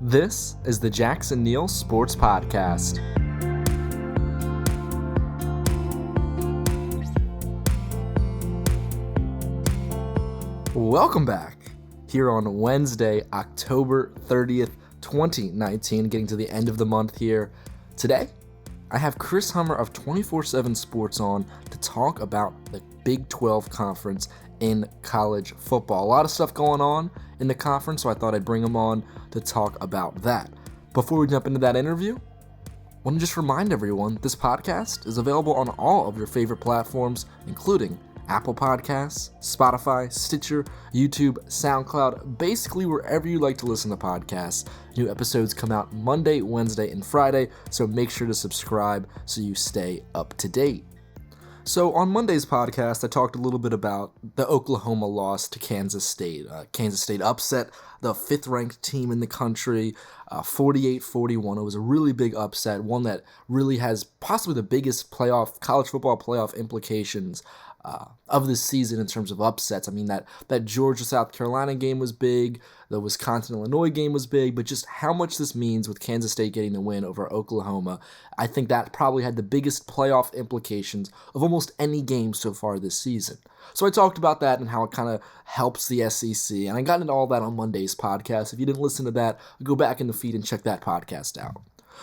This is the Jackson Neill Sports Podcast. Welcome back here on Wednesday, October 30th, 2019, getting to the end of the month here. Today, I have Chris Hummer of 24/7 Sports on to talk about the Big 12 Conference in college football. A lot of stuff going on in the conference, so I thought I'd bring him on to talk about that. Before we jump into that interview, I want to just remind everyone this podcast is available on all of your favorite platforms, including Apple Podcasts, Spotify, Stitcher, YouTube, SoundCloud, basically wherever you like to listen to podcasts. New episodes come out Monday, Wednesday, and Friday, so make sure to subscribe so you stay up to date. So on Monday's podcast, I talked a little bit about the Oklahoma loss to Kansas State. Kansas State upset the 5th-ranked team in the country, 48-41. It was a really big upset, one that really has possibly the biggest college football playoff implications of this season in terms of upsets. I mean, that Georgia-South Carolina game was big, the Wisconsin-Illinois game was big, but just how much this means with Kansas State getting the win over Oklahoma, I think that probably had the biggest playoff implications of almost any game so far this season. So I talked about that and how it kind of helps the SEC, and I got into all that on Monday's podcast. If you didn't listen to that, go back in the feed and check that podcast out.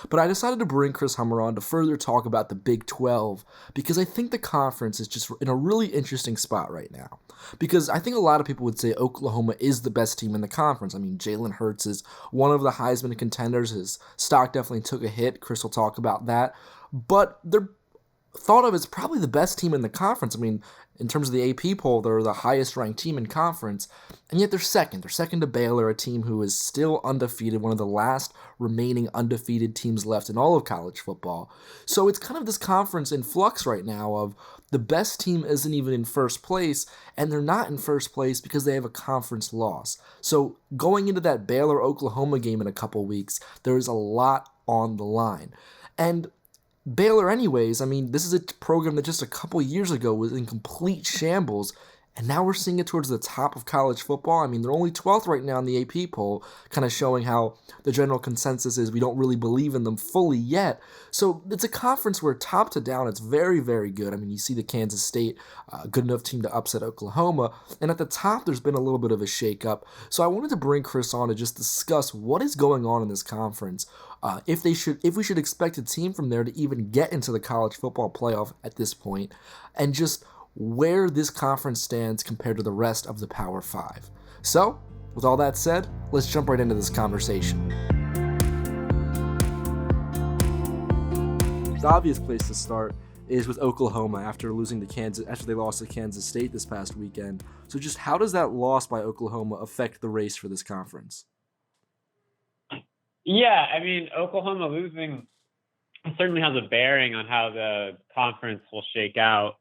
But I decided to bring Chris Hummer on to further talk about the Big 12 because I think the conference is just in a really interesting spot right now. Because I think a lot of people would say Oklahoma is the best team in the conference. I mean, Jalen Hurts is one of the Heisman contenders. His stock definitely took a hit. Chris will talk about that. But they're thought of as probably the best team in the conference. I mean, in terms of the AP poll, they're the highest ranked team in conference, and yet they're second. They're second to Baylor, a team who is still undefeated, one of the last remaining undefeated teams left in all of college football. So it's kind of this conference in flux right now of the best team isn't even in first place, and they're not in first place because they have a conference loss. So going into that Baylor-Oklahoma game in a couple weeks, there is a lot on the line. And Baylor anyways, I mean, this is a program that just a couple years ago was in complete shambles, and now we're seeing it towards the top of college football. I mean, they're only 12th right now in the AP poll, kind of showing how the general consensus is we don't really believe in them fully yet. So it's a conference where top to down, it's very, very good. I mean, you see the Kansas State, good enough team to upset Oklahoma, and at the top, there's been a little bit of a shakeup. So I wanted to bring Chris on to just discuss what is going on in this conference. If we should expect a team from there to even get into the college football playoff at this point, and just where this conference stands compared to the rest of the Power Five. So, with all that said, let's jump right into this conversation. The obvious place to start is with Oklahoma after they lost to Kansas State this past weekend. So just how does that loss by Oklahoma affect the race for this conference? Yeah, I mean, Oklahoma losing certainly has a bearing on how the conference will shake out.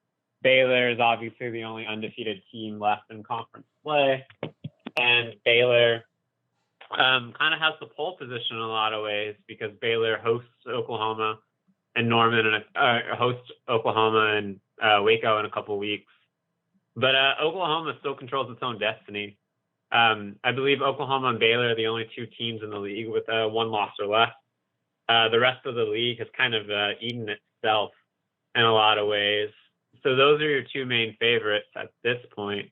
Baylor is obviously the only undefeated team left in conference play, and Baylor kind of has the pole position in a lot of ways because Baylor hosts Oklahoma and Norman and hosts Oklahoma and Waco in a couple weeks. But Oklahoma still controls its own destiny. I believe Oklahoma and Baylor are the only two teams in the league with one loss or less. The rest of the league has kind of eaten itself in a lot of ways. So those are your two main favorites at this point.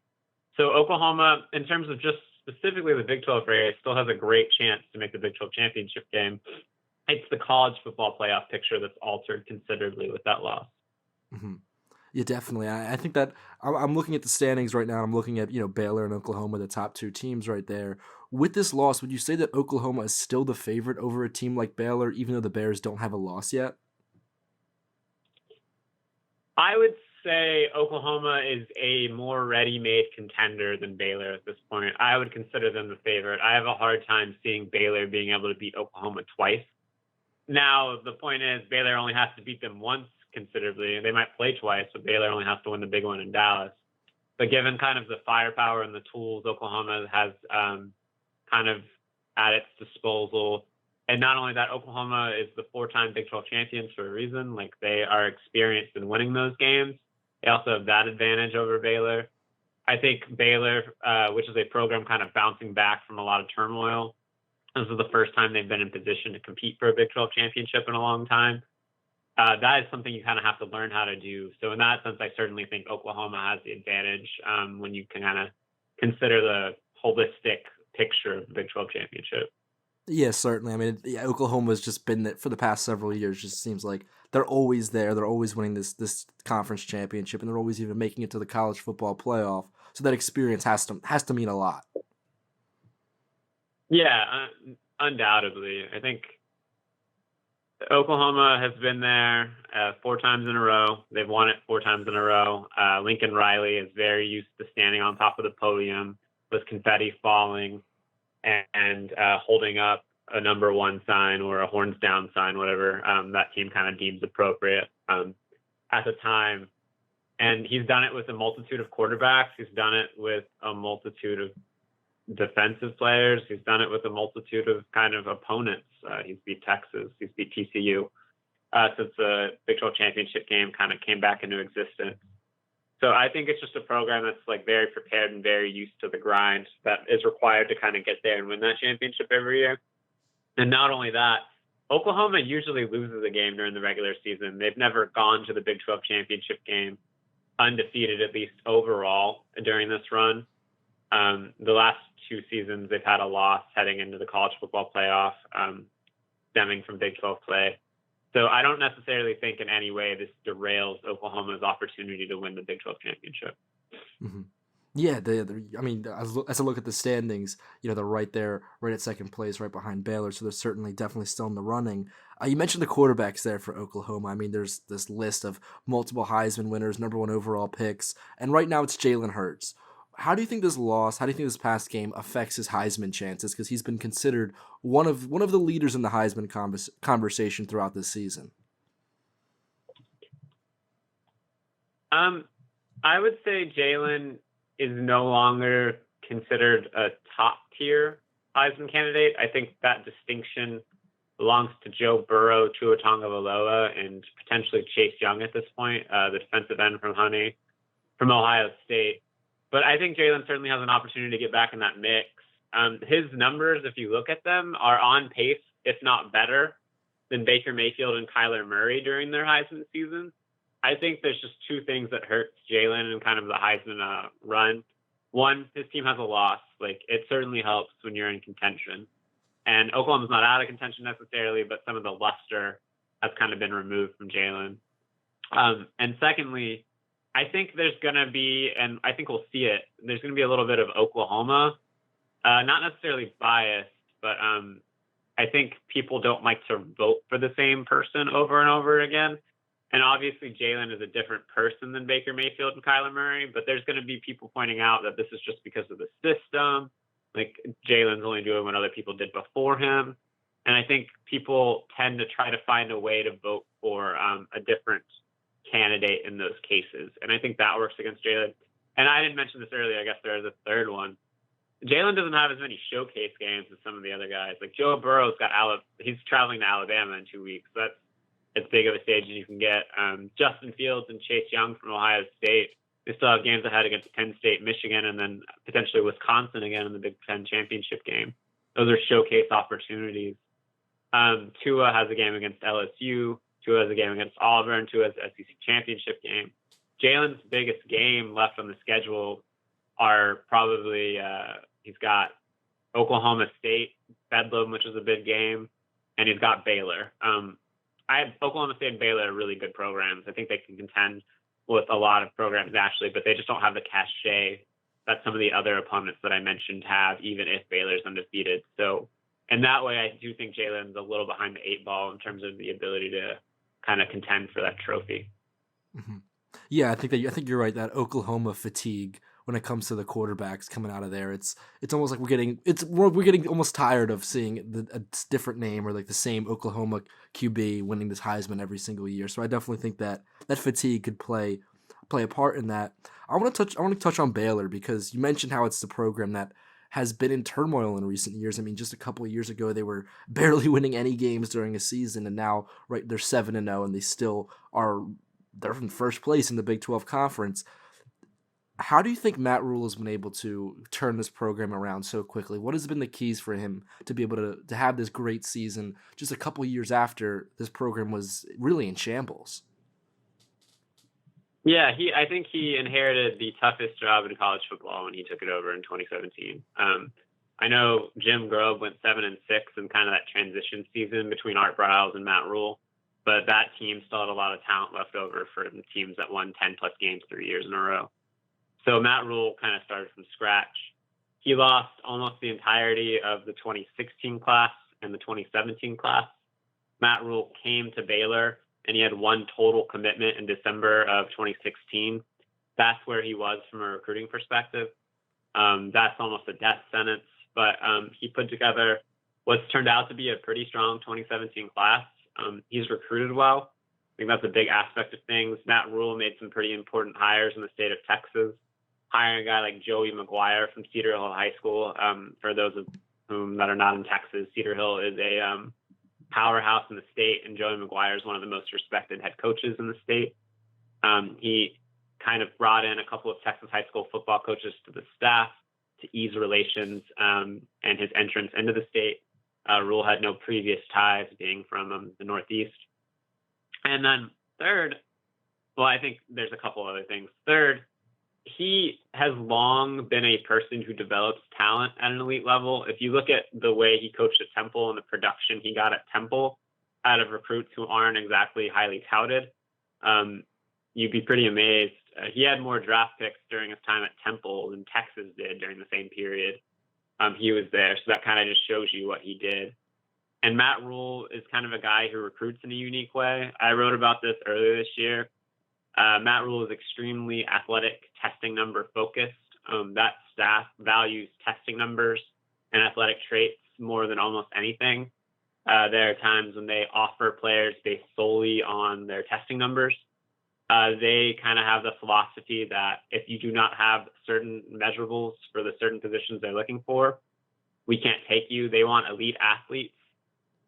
So Oklahoma, in terms of just specifically the Big 12 race, still has a great chance to make the Big 12 championship game. It's the college football playoff picture that's altered considerably with that loss. Mm-hmm. Yeah, definitely. I think that I'm looking at the standings right now. I'm looking at Baylor and Oklahoma, the top two teams right there. With this loss, would you say that Oklahoma is still the favorite over a team like Baylor, even though the Bears don't have a loss yet? I would say Oklahoma is a more ready-made contender than Baylor at this point. I would consider them the favorite. I have a hard time seeing Baylor being able to beat Oklahoma twice. Now, the point is Baylor only has to beat them once considerably. They might play twice, but Baylor only has to win the big one in Dallas. But given kind of the firepower and the tools Oklahoma has kind of at its disposal, and not only that, Oklahoma is the 4-time Big 12 champions for a reason. Like, they are experienced in winning those games. They also have that advantage over Baylor. I think Baylor, which is a program kind of bouncing back from a lot of turmoil, This is the first time they've been in position to compete for a Big 12 championship in a long time. That is something you kind of have to learn how to do. So in that sense, I certainly think Oklahoma has the advantage when you can kind of consider the holistic picture of the Big 12 championship. Yeah, certainly. I mean, Oklahoma's just been there for the past several years. Just seems like they're always there. They're always winning this conference championship, and they're always even making it to the college football playoff. So that experience has to mean a lot. Yeah, undoubtedly. I think Oklahoma has been there 4 times in a row. They've won it 4 times in a row. Lincoln Riley is very used to standing on top of the podium with confetti falling and holding up a number 1 sign or a horns down sign, whatever that team kind of deems appropriate at the time. And he's done it with a multitude of quarterbacks. He's done it with a multitude of defensive players. He's done it with a multitude of kind of opponents. He's beat Texas. He's beat TCU since the Big 12 championship game kind of came back into existence. So I think it's just a program that's like very prepared and very used to the grind that is required to kind of get there and win that championship every year. And not only that, Oklahoma usually loses a game during the regular season. They've never gone to the Big 12 championship game undefeated, at least overall, during this run. The last 2 seasons, they've had a loss heading into the college football playoff, stemming from Big 12 play. So I don't necessarily think in any way this derails Oklahoma's opportunity to win the Big 12 championship. Mm-hmm. Yeah, I mean, as I look at the standings, they're right there, right at second place, right behind Baylor. So they're definitely still in the running. You mentioned the quarterbacks there for Oklahoma. I mean, there's this list of multiple Heisman winners, number 1 overall picks, and right now it's Jalen Hurts. How do you think this past game affects his Heisman chances? Because he's been considered one of the leaders in the Heisman conversation throughout this season. I would say Jalen is no longer considered a top tier Heisman candidate. I think that distinction belongs to Joe Burrow, Tua Tagovailoa, and potentially Chase Young at this point, the defensive end from Ohio State. But I think Jalen certainly has an opportunity to get back in that mix. His numbers, if you look at them, are on pace, if not better, than Baker Mayfield and Kyler Murray during their Heisman season. I think there's just 2 things that hurts Jalen and kind of the Heisman run. One, his team has a loss. Like, it certainly helps when you're in contention. And Oklahoma's not out of contention necessarily, but some of the luster has kind of been removed from Jalen. And secondly, I think there's going to be, and I think we'll see it, there's going to be a little bit of Oklahoma, not necessarily biased, but I think people don't like to vote for the same person over and over again. And obviously Jalen is a different person than Baker Mayfield and Kyler Murray, but there's going to be people pointing out that this is just because of the system. Like, Jalen's only doing what other people did before him. And I think people tend to try to find a way to vote for a different candidate in those cases. And I think that works against Jalen. And I didn't mention this earlier. I guess there is a third one. Jalen doesn't have as many showcase games as some of the other guys. Like, Joe Burrow's he's traveling to Alabama in 2 weeks. That's as big of a stage as you can get. Justin Fields and Chase Young from Ohio State, they still have games ahead against Penn State, Michigan, and then potentially Wisconsin again in the Big Ten championship game. Those are showcase opportunities. Tua has a game against LSU. Tua has a game against Auburn. Tua has an SEC championship game. Jalen's biggest game left on the schedule are probably he's got Oklahoma State, Bedlam, which is a big game, and he's got Baylor. I have Oklahoma State and Baylor are really good programs. I think they can contend with a lot of programs actually, but they just don't have the cachet that some of the other opponents that I mentioned have, even if Baylor's undefeated. So in that way, I do think Jalen's a little behind the 8 ball in terms of the ability to kind of contend for that trophy. Mm-hmm. Yeah, I think you're right. That Oklahoma fatigue when it comes to the quarterbacks coming out of there, it's almost like we're getting almost tired of seeing a different name or like the same Oklahoma QB winning this Heisman every single year. So I definitely think that fatigue could play a part in that. I want to touch on Baylor because you mentioned how it's the program that has been in turmoil in recent years. I mean, just a couple of years ago, they were barely winning any games during a season, and now they're 7-0, and they're in first place in the Big 12 conference. How do you think Matt Rule has been able to turn this program around so quickly? What has been the keys for him to be able to have this great season just a couple years after this program was really in shambles? Yeah, I think he inherited the toughest job in college football when he took it over in 2017. I know Jim Grobe went 7-6 in kind of that transition season between Art Briles and Matt Rule, but that team still had a lot of talent left over for the teams that won 10 plus games 3 years in a row. So Matt Rule kind of started from scratch. He lost almost the entirety of the 2016 class and the 2017 class. Matt Rule came to Baylor and he had one total commitment in December of 2016. That's where he was from a recruiting perspective. That's almost a death sentence, but he put together what's turned out to be a pretty strong 2017 class. He's recruited well. I think that's a big aspect of things. Matt Rule made some pretty important hires in the state of Texas, hiring a guy like Joey McGuire from Cedar Hill High School. For those of whom that are not in Texas, Cedar Hill is a powerhouse in the state, and Joey McGuire is one of the most respected head coaches in the state. He kind of brought in a couple of Texas high school football coaches to the staff to ease relations and his entrance into the state. Rule had no previous ties, being from the Northeast. And then third, well, I think there's a couple other things. Third, he has long been a person who develops talent at an elite level. If you look at the way he coached at Temple and the production he got at Temple out of recruits who aren't exactly highly touted, you'd be pretty amazed. He had more draft picks during his time at Temple than Texas did during the same period. He was there. So that kind of just shows you what he did. And Matt Rule is kind of a guy who recruits in a unique way. I wrote about this earlier this year. Matt Rule is extremely athletic, testing number focused. That staff values testing numbers and athletic traits more than almost anything. There are times when they offer players based solely on their testing numbers. They kind of have the philosophy that if you do not have certain measurables for the certain positions they're looking for, we can't take you. They want elite athletes,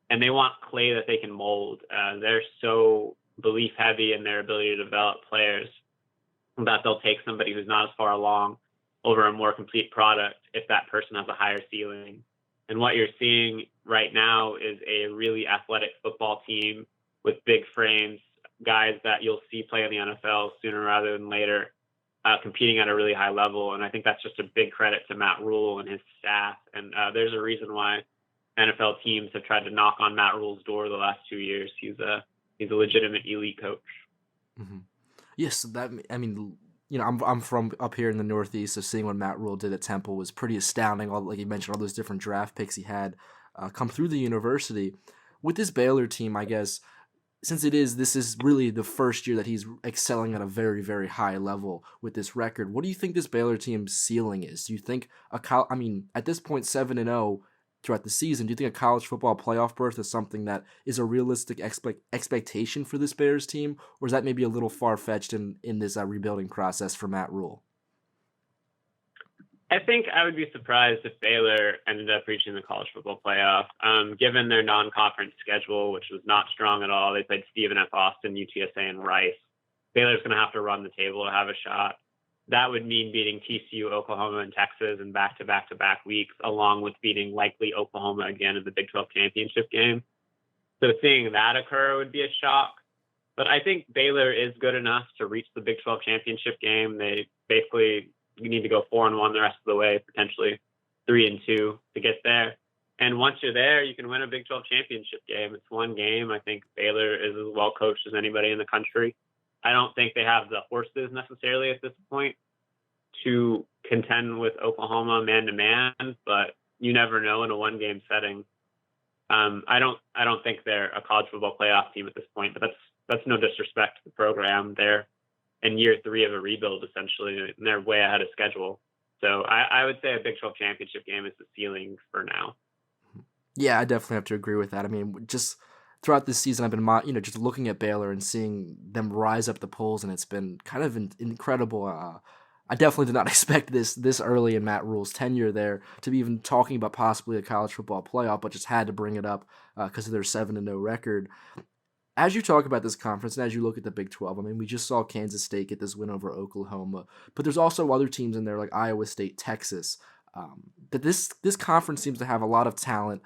and they want clay that they can mold. They're so belief heavy in their ability to develop players that they'll take somebody who's not as far along over a more complete product if that person has a higher ceiling. And what you're seeing right now is a really athletic football team with big frames, guys that you'll see play in the NFL sooner rather than later, competing at a really high level. And I think that's just a big credit to Matt Rule and his staff. And there's a reason why NFL teams have tried to knock on Matt Rule's door the last 2 years. He's a legitimate elite coach. Mm-hmm. Yes, I'm from up here in the Northeast, so seeing what Matt Rule did at Temple was pretty astounding. Like you mentioned, all those different draft picks he had come through the university. With this Baylor team, I guess, since this is really the first year that he's excelling at a very, very high level with this record, what do you think this Baylor team's ceiling is? Do you think at this point 7-0 throughout the season, do you think a college football playoff berth is something that is a realistic expectation for this Bears team, or is that maybe a little far-fetched in this rebuilding process for Matt Rule? I think I would be surprised if Baylor ended up reaching the college football playoff, given their non-conference schedule, which was not strong at all. They played Stephen F. Austin, UTSA, and Rice. Baylor's going to have to run the table to have a shot. That would mean beating TCU, Oklahoma, and Texas in back-to-back-to-back weeks, along with beating likely Oklahoma again in the Big 12 championship game. So seeing that occur would be a shock. But I think Baylor is good enough to reach the Big 12 championship game. You need to go 4-1 the rest of the way, potentially 3-2 to get there. And once you're there, you can win a Big 12 championship game. It's one game. I think Baylor is as well coached as anybody in the country. I don't think they have the horses necessarily at this point to contend with Oklahoma man-to-man, but you never know in a one-game setting. I don't think they're a college football playoff team at this point, but that's no disrespect to the program. They're in year 3 of a rebuild, essentially, and they're way ahead of schedule. So I would say a Big 12 championship game is the ceiling for now. Yeah, I definitely have to agree with that. I mean, just throughout this season, I've been, just looking at Baylor and seeing them rise up the polls, and it's been kind of incredible. I definitely did not expect this early in Matt Rule's tenure there to be even talking about possibly a college football playoff, but just had to bring it up because of their 7-0 record. As you talk about this conference and as you look at the Big 12, I mean, we just saw Kansas State get this win over Oklahoma, but there's also other teams in there like Iowa State, Texas. That this conference seems to have a lot of talent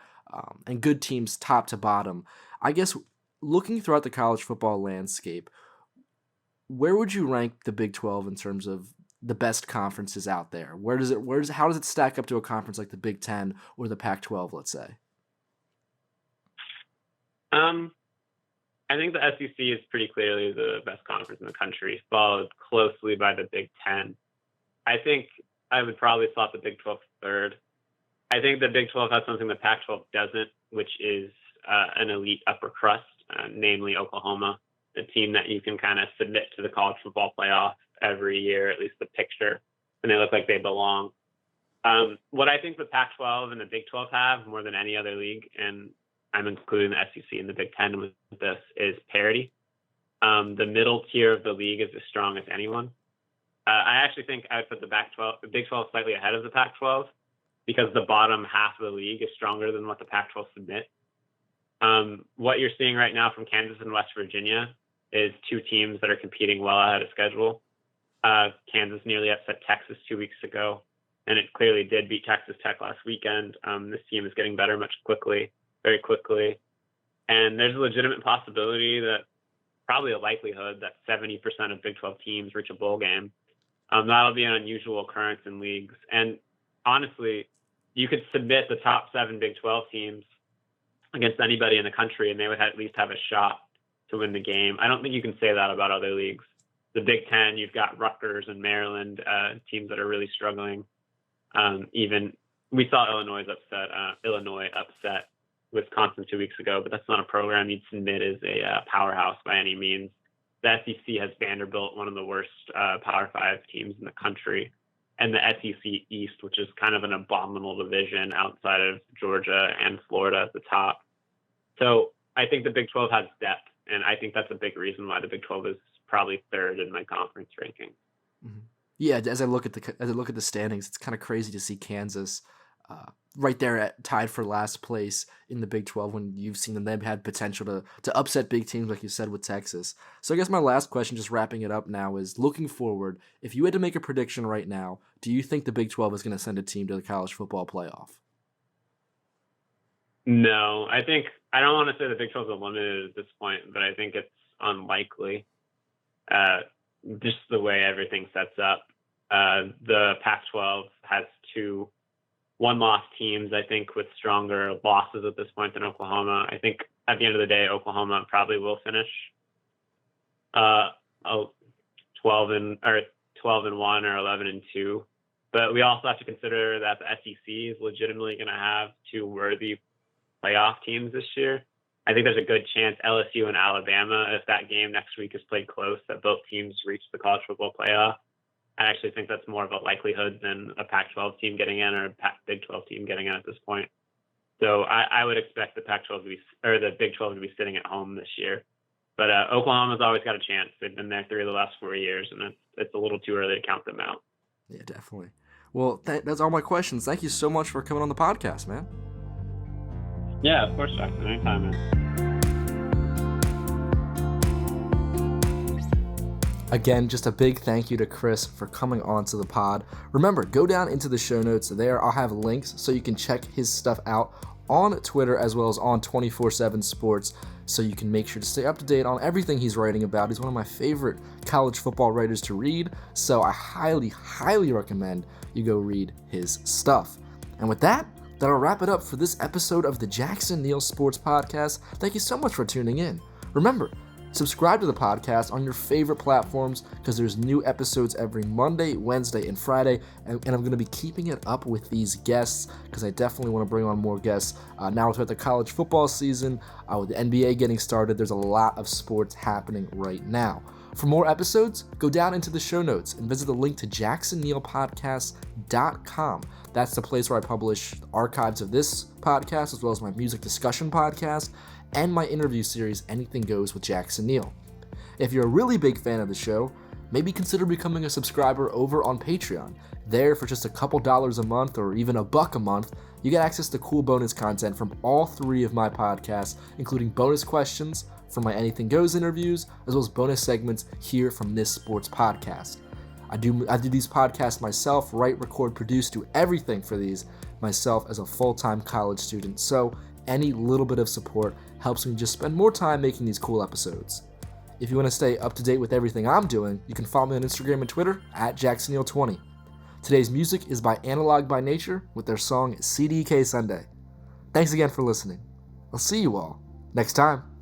and good teams top to bottom. I guess looking throughout the college football landscape, where would you rank the Big 12 in terms of the best conferences out there? How does it stack up to a conference like the Big 10 or the Pac-12, let's say? I think the SEC is pretty clearly the best conference in the country, followed closely by the Big 10. I think I would probably slot the Big 12 third. I think the Big 12 has something the Pac-12 doesn't, which is an elite upper crust, namely Oklahoma, the team that you can kind of submit to the college football playoff every year, at least the picture, and they look like they belong. What I think the Pac-12 and the Big 12 have more than any other league, and I'm including the SEC and the Big 10 with this, is parity. The middle tier of the league is as strong as anyone. I actually think I would put the Big 12 slightly ahead of the Pac-12 because the bottom half of the league is stronger than what the Pac-12 submit. What you're seeing right now from Kansas and West Virginia is two teams that are competing well ahead of schedule. Kansas nearly upset Texas 2 weeks ago, and it clearly did beat Texas Tech last weekend. This team is getting better very quickly. And there's a legitimate possibility that probably a likelihood that 70% of Big 12 teams reach a bowl game. That'll be an unusual occurrence in leagues. And honestly, you could submit the top 7 Big 12 teams against anybody in the country, and they would at least have a shot to win the game. I don't think you can say that about other leagues. The Big 10, you've got Rutgers and Maryland, teams that are really struggling. Even we saw Illinois upset Wisconsin 2 weeks ago, but that's not a program you'd submit as a powerhouse by any means. The SEC has Vanderbilt, one of the worst Power 5 teams in the country, and the SEC East, which is kind of an abominable division outside of Georgia and Florida at the top. So I think the Big 12 has depth, and I think that's a big reason why the Big 12 is probably third in my conference ranking. Mm-hmm. Yeah, as I look at the standings, it's kind of crazy to see Kansas right there tied for last place in the Big 12 when you've seen them. They've had potential to upset big teams, like you said, with Texas. So I guess my last question, just wrapping it up now, is looking forward, if you had to make a prediction right now, do you think the Big 12 is going to send a team to the college football playoff? No, I don't want to say the Big 12 is limited at this point, but I think it's unlikely. Just the way everything sets up. The Pac-12 has 2 one-loss teams, I think, with stronger losses at this point than Oklahoma. I think at the end of the day, Oklahoma probably will finish 12-1 or 11-2. But we also have to consider that the SEC is legitimately going to have 2 worthy playoff teams this year. I think there's a good chance LSU and Alabama, if that game next week is played close, that both teams reach the college football playoff. I actually think that's more of a likelihood than a Pac-12 team getting in or a Big 12 team getting in at this point. So I would expect the the Big 12 to be sitting at home this year. But Oklahoma's always got a chance. They've been there 3 of the last 4 years, and it's a little too early to count them out. Yeah, definitely. Well, that's all my questions. Thank you so much for coming on the podcast, man. Yeah, of course, Jackson. Anytime, man. Again, just a big thank you to Chris for coming on to the pod. Remember, go down into the show notes. There I'll have links so you can check his stuff out on Twitter as well as on 24/7 Sports, so you can make sure to stay up to date on everything he's writing about. He's one of my favorite college football writers to read, so I highly, highly recommend you go read his stuff. And with that, that'll wrap it up for this episode of the Jackson Neill Sports Podcast. Thank you so much for tuning in. Remember, subscribe to the podcast on your favorite platforms because there's new episodes every Monday, Wednesday, and Friday, and I'm going to be keeping it up with these guests because I definitely want to bring on more guests. Now we're at the college football season, with the NBA getting started, there's a lot of sports happening right now. For more episodes, go down into the show notes and visit the link to jacksonneillpodcast.com. That's the place where I publish archives of this podcast as well as my music discussion podcast and my interview series, Anything Goes with Jackson Neill. If you're a really big fan of the show, maybe consider becoming a subscriber over on Patreon. There, for just a couple dollars a month or even $1 a month, you get access to cool bonus content from all 3 of my podcasts, including bonus questions, from my Anything Goes interviews, as well as bonus segments here from this sports podcast. I do these podcasts myself, write, record, produce, do everything for these myself as a full-time college student, so any little bit of support helps me just spend more time making these cool episodes. If you want to stay up to date with everything I'm doing, you can follow me on Instagram and Twitter at JacksonNeill20. Today's music is by Analog by Nature with their song CDK Sunday. Thanks again for listening. I'll see you all next time.